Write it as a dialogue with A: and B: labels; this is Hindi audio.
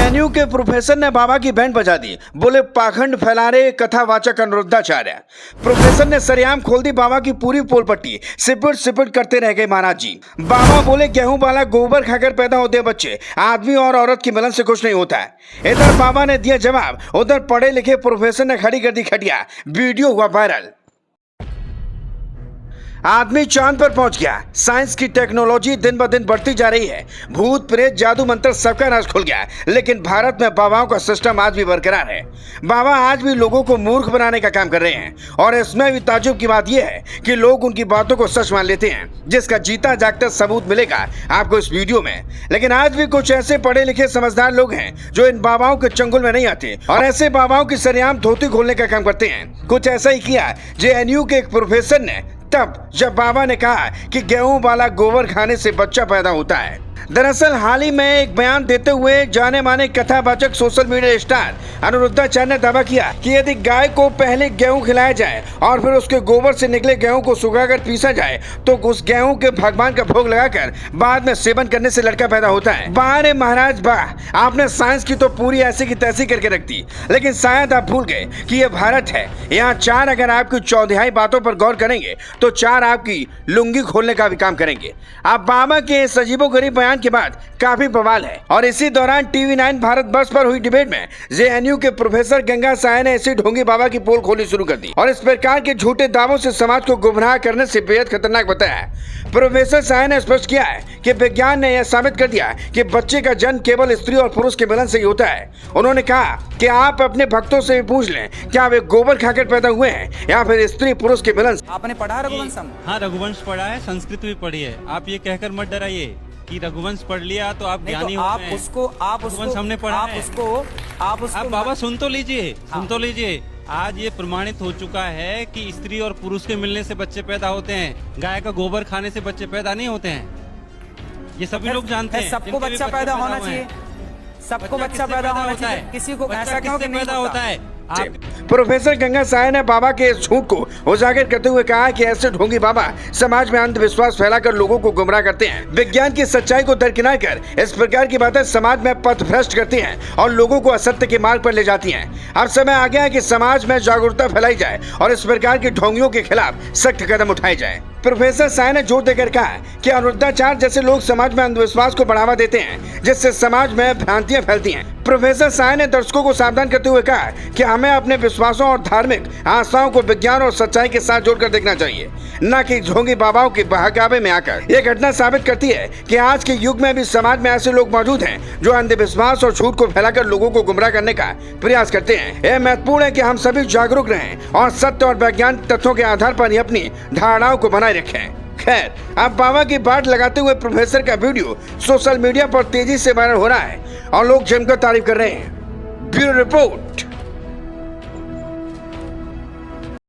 A: जेएनयू के प्रोफेसर ने बाबा की बैंड बजा दी, बोले पाखंड फैला रहे कथावाचक अनुरुद्धाचार्य। प्रोफेसर ने सरेआम खोल दी बाबा की पूरी पोल पट्टी, सिपट सिपट करते रह गए महाराज जी। बाबा बोले गेहूं वाला गोबर खाकर पैदा होते बच्चे, आदमी और औरत की मिलन से कुछ नहीं होता है। इधर बाबा ने दिया जवाब, उधर पढ़े लिखे प्रोफेसर ने खड़ी कर दी खटिया। वीडियो हुआ वायरल। आदमी चांद पर पहुंच गया। साइंस की टेक्नोलॉजी दिन ब दिन बढ़ती जा रही है। भूत प्रेत जादू मंत्र सबका राज खुल गया, लेकिन भारत में बाबाओं का सिस्टम आज भी बरकरार है। बाबा आज भी लोगों को मूर्ख बनाने का काम कर रहे हैं, और इसमें भी ताज्जुब की बात यह है कि लोग उनकी बातों को सच मान लेते हैं, जिसका जीता जागता सबूत मिलेगा आपको इस वीडियो में। लेकिन आज भी कुछ ऐसे पढ़े लिखे समझदार लोग हैं जो इन बाबाओं के चंगुल में नहीं आते, और ऐसे बाबाओं की सरेआम धोती खोलने का काम करते हैं। कुछ ऐसा ही किया जेएनयू के एक प्रोफेसर ने, तब जब बाबा ने कहा कि गेहूं वाला गोबर खाने से बच्चा पैदा होता है। दरअसल हाल ही में एक बयान देते हुए जाने माने कथावाचक सोशल मीडिया स्टार अनुरुद्धाचार्य ने दावा किया कि यदि गाय को पहले गेहूं खिलाया जाए और फिर उसके गोबर से निकले गेहूं को सुखाकर पीसा जाए तो उस गेहूं के भगवान का भोग लगाकर बाद में सेवन करने से लड़का पैदा होता है। वाह रे महाराज वाह, आपने साइंस की तो पूरी ऐसी की तैसी करके रख दी। लेकिन शायद आप भूल गए कि यह भारत है। यहाँ चार अगर आपकी चौथियाई बातों पर गौर करेंगे तो चार आपकी लुंगी खोलने का भी काम करेंगे। आप बाबा के इस अजीबोगरीब बयान के बाद काफी बवाल है। और इसी दौरान टीवी9 भारत बस पर हुई डिबेट में जेएनयू के प्रोफेसर गंगा साय ने ऐसी ढोंगी बाबा की पोल खोलनी शुरू कर दी और इस प्रकार के झूठे दावों से समाज को गुमराह करने से बेहद खतरनाक बताया। प्रोफेसर साय ने स्पष्ट किया है कि विज्ञान ने यह साबित कर दिया कि बच्चे का जन्म केवल स्त्री और पुरुष के मिलन से ही होता है। उन्होंने कहा कि आप अपने भक्तों से पूछ लें, क्या वे गोबर खाकर पैदा हुए हैं या फिर स्त्री पुरुष के मिलन से?
B: आपने पढ़ा रघुवंशम?
C: हाँ, रघुवंश पढ़ा है, संस्कृत भी पढ़ी है। आप ये कहकर मत डराइए कि रघुवंश पढ़ लिया तो आप ज्ञानी हो गए।
B: आप उसको हमने पढ़ा है। आप
C: बाबा सुन तो लीजिए। आज ये प्रमाणित हो चुका है कि स्त्री और पुरुष के मिलने से बच्चे पैदा होते हैं। गाय का गोबर खाने से बच्चे पैदा नहीं होते हैं। ये सभी लोग जानते हैं।
B: सबको बच्चा पैदा होना चाहिए, सबको बच्चा पैदा होना चाहिए। किसी को ऐसा क्यों पैदा होता है?
A: प्रोफेसर गंगा साय ने बाबा के इस झूठ को उजागर करते हुए कहा कि ऐसे ढोंगी बाबा समाज में अंधविश्वास फैलाकर लोगों को गुमराह करते हैं, विज्ञान की सच्चाई को दरकिनार कर इस प्रकार की बातें समाज में पथभ्रष्ट करती हैं और लोगों को असत्य के मार्ग पर ले जाती हैं। अब समय आ गया है कि समाज में जागरूकता फैलाई जाए और इस प्रकार की ढोंगियों के खिलाफ सख्त कदम उठाए जाए। प्रोफेसर साय ने जोर देकर कहा कि अनुरुद्धाचार्य जैसे लोग समाज में अंधविश्वास को बढ़ावा देते हैं, जिससे समाज में भ्रांतियां फैलती हैं। प्रोफेसर साय ने दर्शकों को सावधान करते हुए कहा कि हमें अपने विश्वासों और धार्मिक आस्थाओं को विज्ञान और सच्चाई के साथ जोड़कर देखना चाहिए, न कि ढोंगी बाबाओं के बहकावे में आकर। यह घटना साबित करती है कि आज के युग में भी समाज में ऐसे लोग मौजूद हैं जो अंधविश्वास और झूठ को फैलाकर लोगों को गुमराह करने का प्रयास करते हैं। यह महत्वपूर्ण है कि हम सभी जागरूक रहें और सत्य और वैज्ञानिक तथ्यों के आधार पर ही अपनी धारणाओं को बनाए रखें। खैर, अब बाबा की बाट लगाते हुए प्रोफेसर का वीडियो सोशल मीडिया पर तेजी से वायरल हो रहा है और लोग जमकर तारीफ कर रहे हैं। Bureau report.